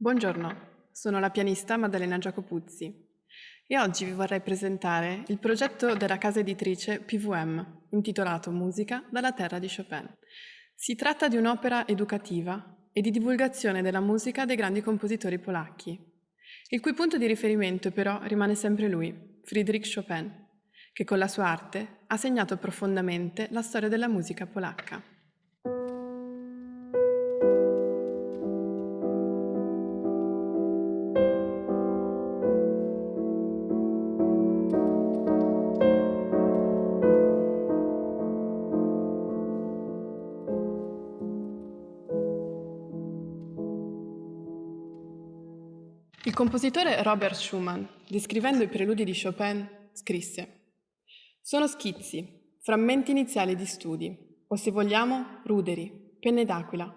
Buongiorno, sono la pianista Maddalena Giacopuzzi e oggi vi vorrei presentare il progetto della casa editrice PVM, intitolato Musica dalla terra di Chopin. Si tratta di un'opera educativa e di divulgazione della musica dei grandi compositori polacchi, il cui punto di riferimento però rimane sempre lui, Fryderyk Chopin, che con la sua arte ha segnato profondamente la storia della musica polacca. Il compositore Robert Schumann, descrivendo i preludi di Chopin, scrisse: «Sono schizzi, frammenti iniziali di studi, o se vogliamo, ruderi, penne d'aquila,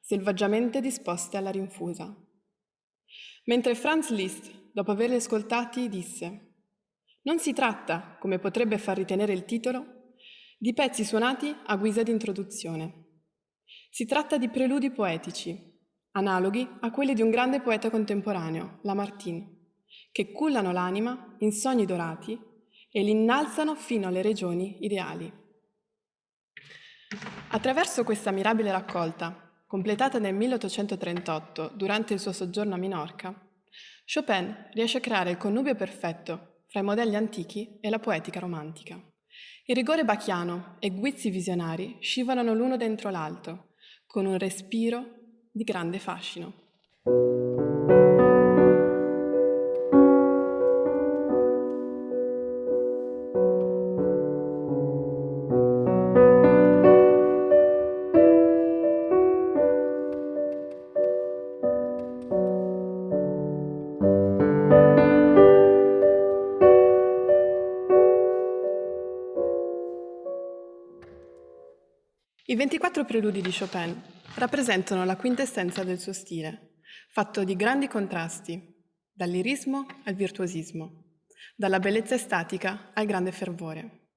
selvaggiamente disposte alla rinfusa». Mentre Franz Liszt, dopo averli ascoltati, disse: «Non si tratta, come potrebbe far ritenere il titolo, di pezzi suonati a guisa di introduzione. Si tratta di preludi poetici, analoghi a quelli di un grande poeta contemporaneo, Lamartine, che cullano l'anima in sogni dorati e li innalzano fino alle regioni ideali». Attraverso questa mirabile raccolta, completata nel 1838 durante il suo soggiorno a Minorca, Chopin riesce a creare il connubio perfetto fra i modelli antichi e la poetica romantica. Il rigore bachiano e guizzi visionari scivolano l'uno dentro l'altro, con un respiro di grande fascino. I 24 preludi di Chopin rappresentano la quintessenza del suo stile, fatto di grandi contrasti, dal lirismo al virtuosismo, dalla bellezza estatica al grande fervore.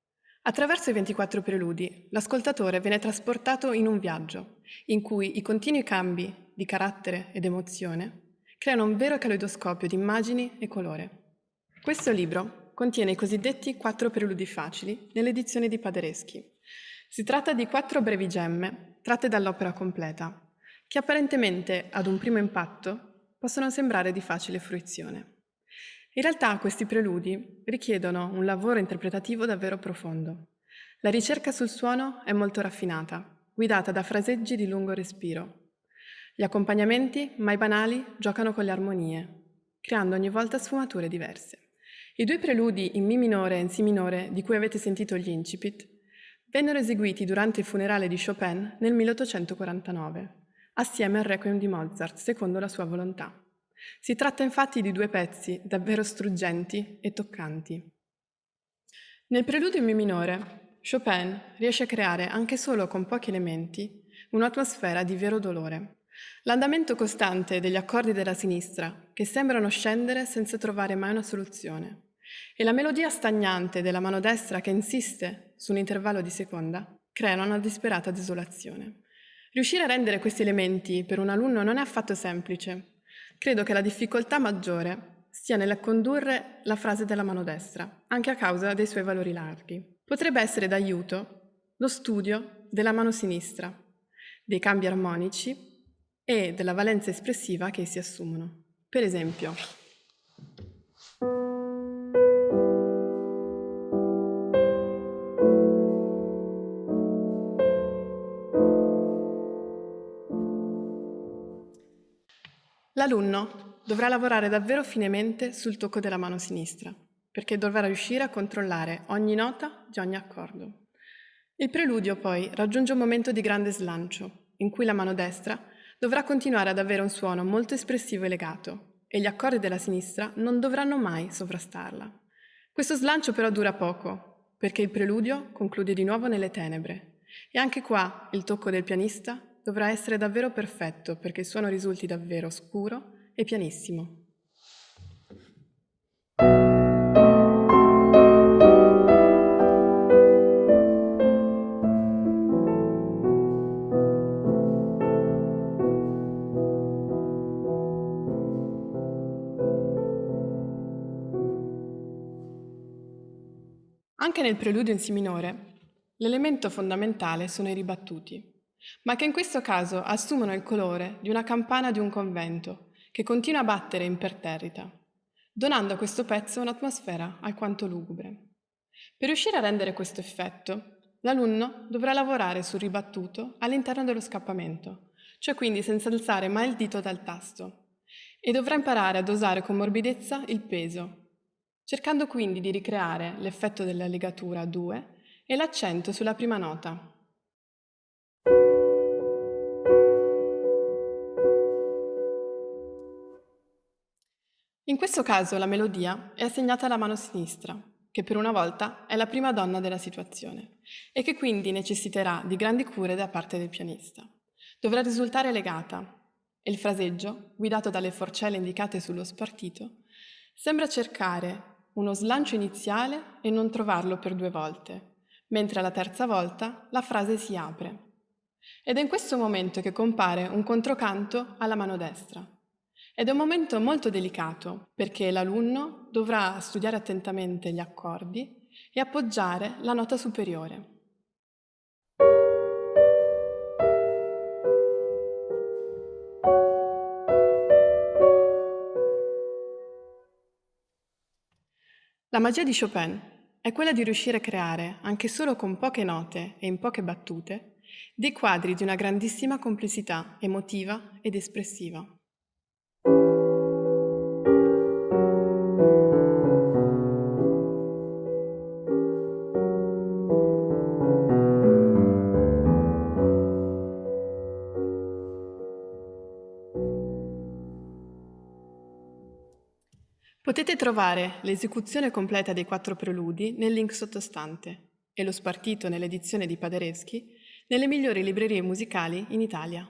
Attraverso i 24 preludi, l'ascoltatore viene trasportato in un viaggio, in cui i continui cambi di carattere ed emozione creano un vero caleidoscopio di immagini e colore. Questo libro contiene i cosiddetti 4 preludi facili nell'edizione di Paderewski. Si tratta di 4 brevi gemme tratte dall'opera completa, che apparentemente, ad un primo impatto, possono sembrare di facile fruizione. In realtà questi preludi richiedono un lavoro interpretativo davvero profondo. La ricerca sul suono è molto raffinata, guidata da fraseggi di lungo respiro. Gli accompagnamenti, mai banali, giocano con le armonie, creando ogni volta sfumature diverse. I 2 preludi in Mi minore e in Si minore, di cui avete sentito gli incipit, vennero eseguiti durante il funerale di Chopin nel 1849, assieme al Requiem di Mozart, secondo la sua volontà. Si tratta infatti di 2 pezzi davvero struggenti e toccanti. Nel preludio in Mi minore, Chopin riesce a creare, anche solo con pochi elementi, un'atmosfera di vero dolore. L'andamento costante degli accordi della sinistra, che sembrano scendere senza trovare mai una soluzione, e la melodia stagnante della mano destra che insiste su un intervallo di seconda, creano una disperata desolazione. Riuscire a rendere questi elementi per un alunno non è affatto semplice. Credo che la difficoltà maggiore stia nel condurre la frase della mano destra, anche a causa dei suoi valori larghi. Potrebbe essere d'aiuto lo studio della mano sinistra, dei cambi armonici e della valenza espressiva che essi assumono. Per esempio, l'alunno dovrà lavorare davvero finemente sul tocco della mano sinistra, perché dovrà riuscire a controllare ogni nota di ogni accordo. Il preludio poi raggiunge un momento di grande slancio, in cui la mano destra dovrà continuare ad avere un suono molto espressivo e legato, e gli accordi della sinistra non dovranno mai sovrastarla. Questo slancio però dura poco, perché il preludio conclude di nuovo nelle tenebre, e anche qua il tocco del pianista dovrà essere davvero perfetto perché il suono risulti davvero scuro e pianissimo. Anche nel preludio in Si minore, l'elemento fondamentale sono i ribattuti, ma che in questo caso assumono il colore di una campana di un convento che continua a battere imperterrita, donando a questo pezzo un'atmosfera alquanto lugubre. Per riuscire a rendere questo effetto, l'alunno dovrà lavorare sul ribattuto all'interno dello scappamento, cioè quindi senza alzare mai il dito dal tasto, e dovrà imparare a dosare con morbidezza il peso, cercando quindi di ricreare l'effetto della legatura a due e l'accento sulla prima nota. In questo caso la melodia è assegnata alla mano sinistra, che per una volta è la prima donna della situazione e che quindi necessiterà di grandi cure da parte del pianista. Dovrà risultare legata e il fraseggio, guidato dalle forcelle indicate sullo spartito, sembra cercare uno slancio iniziale e non trovarlo per 2 volte, mentre alla terza volta la frase si apre. Ed è in questo momento che compare un controcanto alla mano destra. Ed è un momento molto delicato perché l'alunno dovrà studiare attentamente gli accordi e appoggiare la nota superiore. La magia di Chopin è quella di riuscire a creare, anche solo con poche note e in poche battute, dei quadri di una grandissima complessità emotiva ed espressiva. Potete trovare l'esecuzione completa dei 4 preludi nel link sottostante e lo spartito nell'edizione di Paderewski nelle migliori librerie musicali in Italia.